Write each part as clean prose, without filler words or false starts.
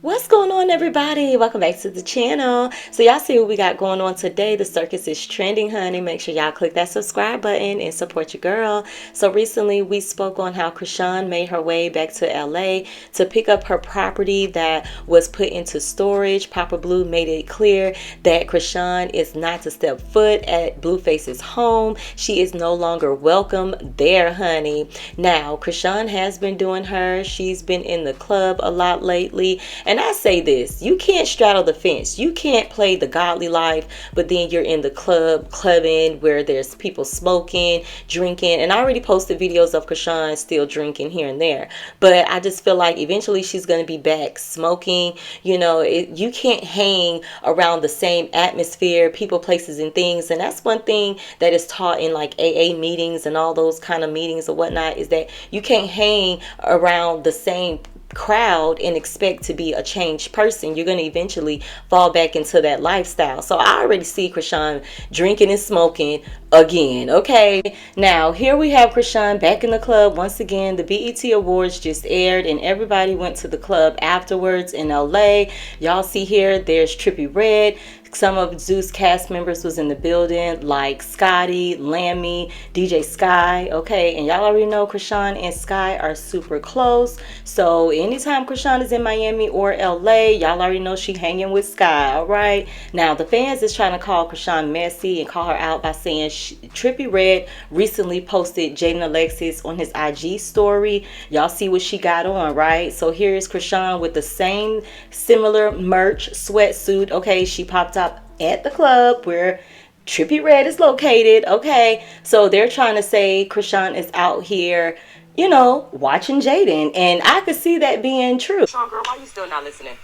What's going on, everybody? Welcome back to the channel. So y'all see what we got going on today. The circus is trending, honey. Make sure y'all click that subscribe button and support your girl. So recently we spoke on how Chrisean made her way back to LA to pick up her property that was put into storage. Papa Blue made it clear that Chrisean is not to step foot at Blueface's home. She is no longer welcome there, honey. Now, Chrisean has been doing her. She's been in the club a lot lately. And I say this, you can't straddle the fence. You can't play the godly life, but then you're in the clubbing where there's people smoking, drinking. And I already posted videos of Chrisean still drinking here and there. But I just feel like eventually she's going to be back smoking. You know, you can't hang around the same atmosphere, people, places, and things. And that's one thing that is taught in like AA meetings and all those kind of meetings or whatnot, is that you can't hang around the same crowd and expect to be a changed person. You're going to eventually fall back into that lifestyle. So I already see Chrisean drinking and smoking again. Okay, now here we have Chrisean back in the club once again. The BET Awards just aired and everybody went to the club afterwards in LA. Y'all see here, there's Trippie Redd. Some of Zeus cast members was in the building, like Scotty, Lammy, DJ Sky, okay? And y'all already know Chrisean and Sky are super close. So anytime Chrisean is in Miami or LA, y'all already know she hanging with Sky, all right? Now, the fans is trying to call Chrisean messy and call her out by saying Trippie Redd recently posted Jaidyn Alexis on his IG story. Y'all see what she got on, right? So here is Chrisean with the same similar merch sweatsuit, okay? She popped up at the club where Trippie Redd is located, okay? So they're trying to say Chrisean is out here, you know, watching Jaidyn, and I could see that being true. Sean, girl, why you still not listening?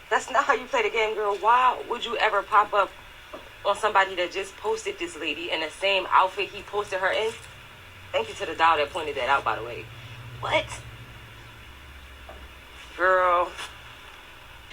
That's not how you play the game, girl. Why would you ever pop up on somebody that just posted this lady in the same outfit he posted her in? Thank you to the doll that pointed that out, by the way. What? Girl.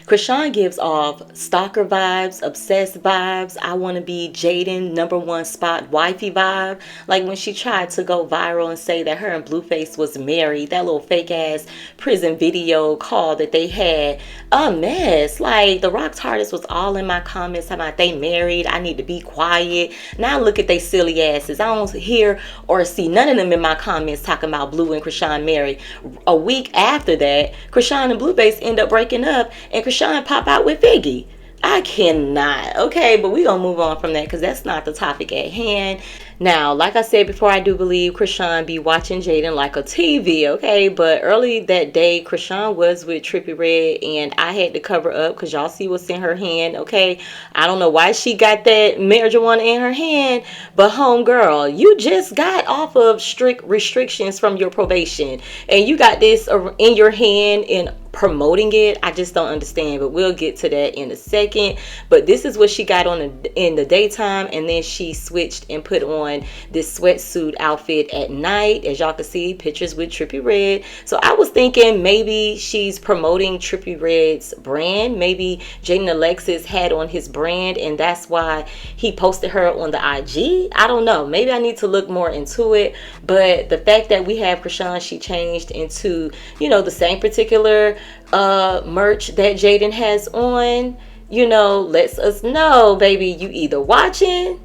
Chrisean gives off stalker vibes, obsessed vibes, I want to be Jaidyn #1 spot wifey vibe. Like when she tried to go viral and say that her and Blueface was married, that little fake ass prison video call that they had, a mess. Like the Rock's hardest was all in my comments about they married, I need to be quiet. Now look at they silly asses. I don't hear or see none of them in my comments talking about Blue and Chrisean married. A week after that, Chrisean and Blueface end up breaking up and Chrisean pop out with Figgy. I cannot. Okay, but we gonna move on from that because that's not the topic at hand. Now, like I said before, I do believe Chrisean be watching Jaidyn like a TV, okay? But early that day, Chrisean was with Trippie Redd, and I had to cover up because y'all see what's in her hand, okay? I don't know why she got that marijuana in her hand, but homegirl, you just got off of strict restrictions from your probation, and you got this in your hand and promoting it. I just don't understand, but we'll get to that in a second. But this is what she got on in the daytime, and then she switched and put on this sweatsuit outfit at night. As y'all can see, pictures with Trippie Redd. So I was thinking maybe she's promoting Trippie Redd's brand. Maybe Jaidyn Alexis had on his brand, and that's why he posted her on the IG. I don't know. Maybe I need to look more into it. But the fact that we have Chrisean, she changed into, you know, the same particular merch that Jaidyn has on, you know, lets us know, baby, you either watching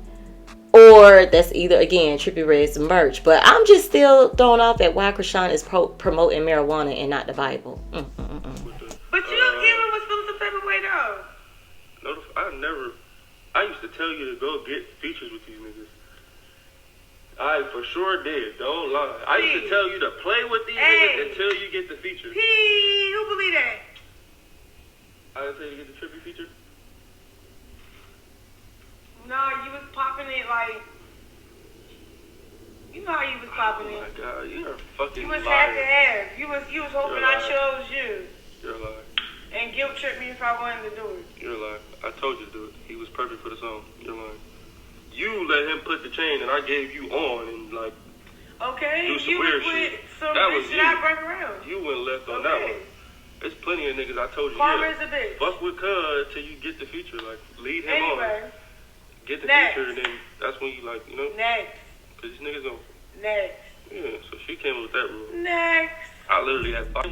or that's either, again, Trippie Redd's merch. But I'm just still thrown off at why Chrisean is promoting marijuana and not the Bible. But you even was feeling some type of way though. No, I used to tell you to go get features with these niggas. I for sure did. Don't lie. I used to tell you to play with these niggas until you get the feature. Who believe that? I didn't tell you to get the Trippie feature. No, you was popping it like. You know how you was popping it. Oh my god, you're a fucking You was liar. half to half. You was hoping I chose you. You're a liar. And guilt tripped me if I wanted to do it. You're a liar. I told you to do it. He was perfect for the song. You're lying. You let him put the chain and I gave you on and like okay, do some you weird was with shit. some That bitch was that you. I brought around. You went left on that one. There's plenty of niggas I told you. Karma Yeah, is a bitch. fuck with Cuz till you get the feature. Like lead him Anyway, on. Get the next. feature and then that's when you like, you know. Next. Cause these niggas don't. Next. Yeah, so she came up with that rule. Next. I literally had 5.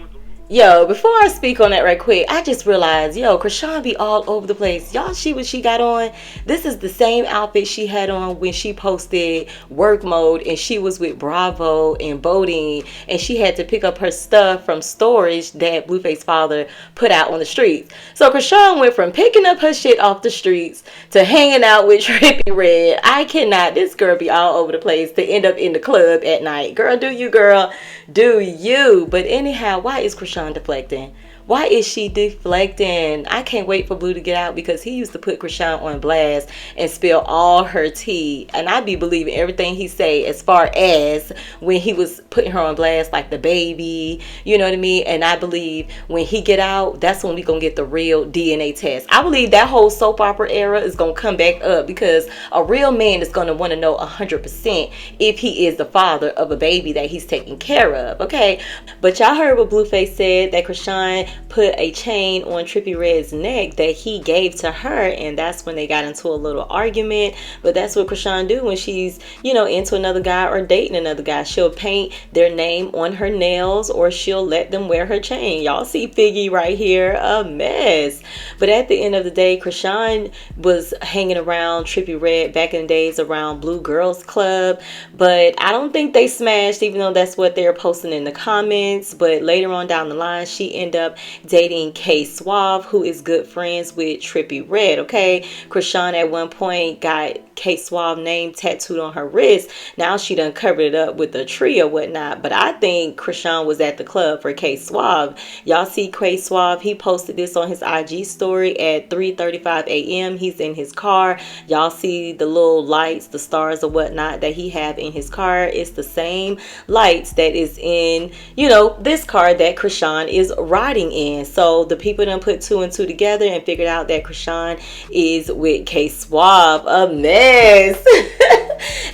Yo, before I speak on that right quick, I just realized, yo, Chrisean be all over the place. Y'all see what she got on? This is the same outfit she had on when she posted work mode and she was with Bravo and Bodine and she had to pick up her stuff from storage that Blueface father put out on the streets. So Chrisean went from picking up her shit off the streets to hanging out with Trippie Redd. I cannot, this girl be all over the place to end up in the club at night. Girl, do you, girl? Do you? But anyhow, why is Chrisean deflecting? Why is she deflecting? I can't wait for Blue to get out because he used to put Chrisean on blast and spill all her tea. And I be believing everything he say as far as when he was putting her on blast like the baby. You know what I mean? And I believe when he get out, that's when we gonna get the real DNA test. I believe that whole soap opera era is gonna come back up because a real man is gonna want to know 100% if he is the father of a baby that he's taking care of. Okay? But y'all heard what Blueface said, that Chrisean put a chain on Trippie Redd's neck that he gave to her, and that's when they got into a little argument. But that's what Chrisean do when she's, you know, into another guy or dating another guy. She'll paint their name on her nails or she'll let them wear her chain. Y'all see Figgy right here, a mess. But at the end of the day, Chrisean was hanging around Trippie Redd back in the days around Blue Girls Club, but I don't think they smashed, even though that's what they're posting in the comments. But later on down the line, she ended up dating KSUAVE, who is good friends with Trippie Redd. Okay, Chrisean at one point got KSUAVE name tattooed on her wrist. Now she done covered it up with a tree or whatnot. But I think Chrisean was at the club for KSUAVE. Y'all see KSUAVE, he posted this on his IG story at 3:35 a.m. He's in his car. Y'all see the little lights, the stars or whatnot that he have in his car. It's the same lights that is in, you know, this car that Chrisean is riding in. So the people done put two and two together and figured out that Chrisean is with KSUAVE. A mess.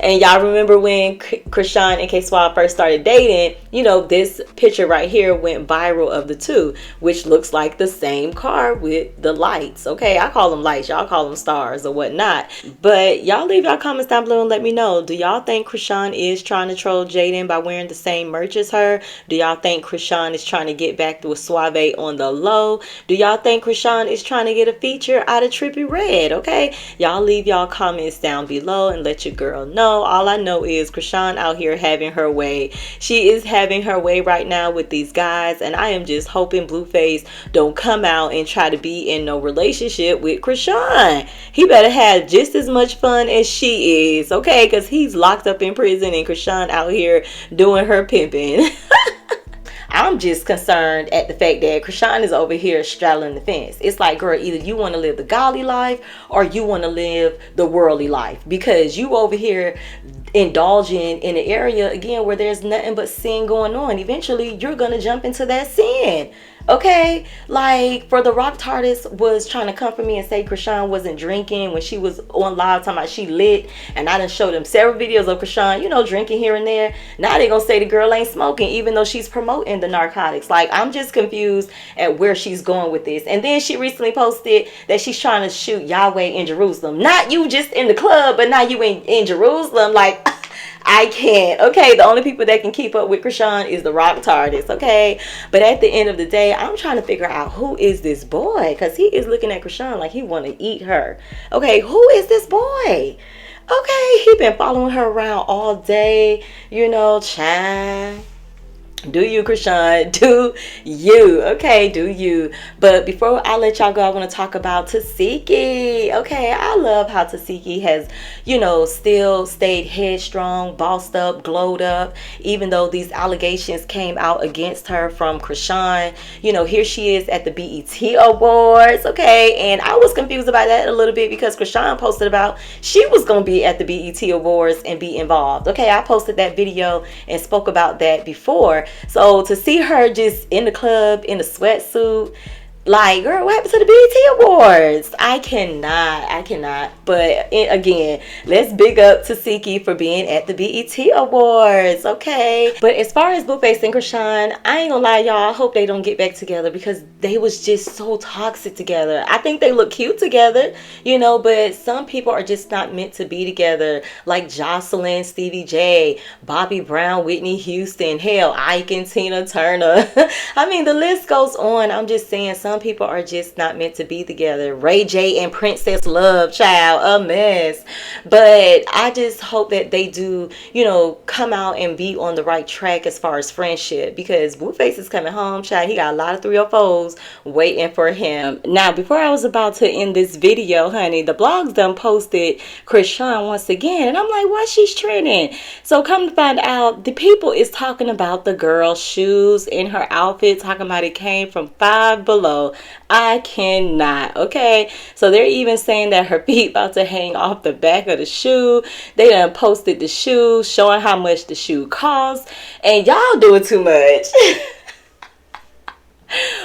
And y'all remember when Chrisean and KSUAVE first started dating, you know, this picture right here went viral of the two, which looks like the same car with the lights. Okay, I call them lights, y'all call them stars or whatnot. But y'all leave y'all comments down below and let me know, do y'all think Chrisean is trying to troll Jaidyn by wearing the same merch as her? Do y'all think Chrisean is trying to get back with Suave on the low? Do y'all think Chrisean is trying to get a feature out of Trippie Redd? Okay, y'all leave y'all comments down below and let your girl know. All I know is Chrisean out here having her way. She is having her way right now with these guys, and I am just hoping Blueface don't come out and try to be in no relationship with Chrisean. He better have just as much fun as she is, okay? Because he's locked up in prison and Chrisean out here doing her pimping. I'm just concerned at the fact that Chrisean is over here straddling the fence. It's like, girl, either you want to live the godly life or you want to live the worldly life, because you over here indulging in an area again where there's nothing but sin going on. Eventually you're gonna jump into that sin. Okay, like for the Rock TARDIS was trying to come for me and say Chrisean wasn't drinking when she was on live talking about she lit, and I done showed them several videos of Chrisean, you know, drinking here and there. Now they gonna say the girl ain't smoking even though she's promoting the narcotics. Like, I'm just confused at where she's going with this. And then she recently posted that she's trying to shoot Yahweh in Jerusalem. Not you just in the club, but now you in Jerusalem. Like, I can't. Okay, the only people that can keep up with Chrisean is the Rock TARDIS. Okay, but at the end of the day, I'm trying to figure out who is this boy, because he is looking at Chrisean like he want to eat her. Okay, who is this boy? Okay, he been following her around all day, you know, child. Do you, Chrisean? Do you? Okay, do you? But before I let y'all go, I want to talk about Tasiki. Okay, I love how Tasiki has, you know, still stayed headstrong, bossed up, glowed up, even though these allegations came out against her from Chrisean. You know, here she is at the BET Awards. Okay, and I was confused about that a little bit because Chrisean posted about she was going to be at the BET Awards and be involved. Okay, I posted that video and spoke about that before. So to see her just in the club in a sweatsuit, Like, girl, what happened to the BET Awards? I cannot. But again, let's big up to Siki for being at the BET Awards, okay? But as far as Blueface and Chrisean, I ain't gonna lie, y'all. I hope they don't get back together because they was just so toxic together. I think they look cute together, you know, but some people are just not meant to be together. Like Jocelyn, Stevie J, Bobby Brown, Whitney Houston, hell, Ike and Tina Turner. I mean, the list goes on. I'm just saying some people are just not meant to be together. Ray J and Princess Love, child, a mess. But I just hope that they do, you know, come out and be on the right track as far as friendship, because Blueface is coming home, child. He got a lot of 304s waiting for him. Now, before I was about to end this video, honey, the blogs done posted Chrisean once again, and I'm like, why she's trending? So come to find out, the people is talking about the girl's shoes in her outfit, talking about it came from Five Below. I cannot, okay? So they're even saying that her feet about to hang off the back of the shoe. They done posted the shoe, showing how much the shoe costs, and y'all doing too much.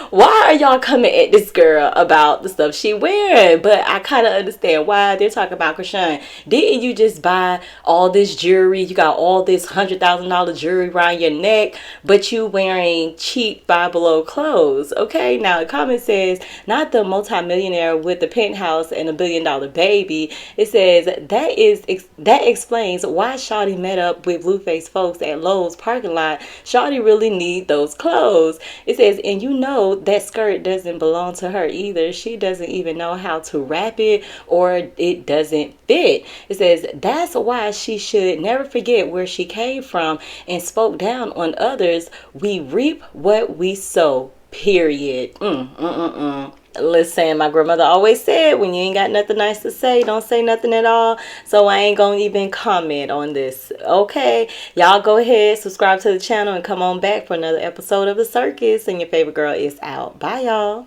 Why are y'all coming at this girl about the stuff she wearing? But I kind of understand why they're talking about Chrisean. Didn't you just buy all this jewelry? You got all this $100,000 jewelry around your neck, but you wearing cheap Five Below clothes. Okay, now the comment says, not the multimillionaire with the penthouse and $1 billion baby. It says that explains why Shawty met up with Blueface folks at Lowe's parking lot. Shawty really need those clothes. It says, and you know that skirt doesn't belong to her either. She doesn't even know how to wrap it, or it doesn't fit. It says that's why she should never forget where she came from and spoke down on others. We reap what we sow. Period. Listen, my grandmother always said, when you ain't got nothing nice to say, don't say nothing at all. So I ain't gonna even comment on this. Okay, y'all go ahead, subscribe to the channel, and come on back for another episode of The Circus. And your favorite girl is out. Bye, y'all.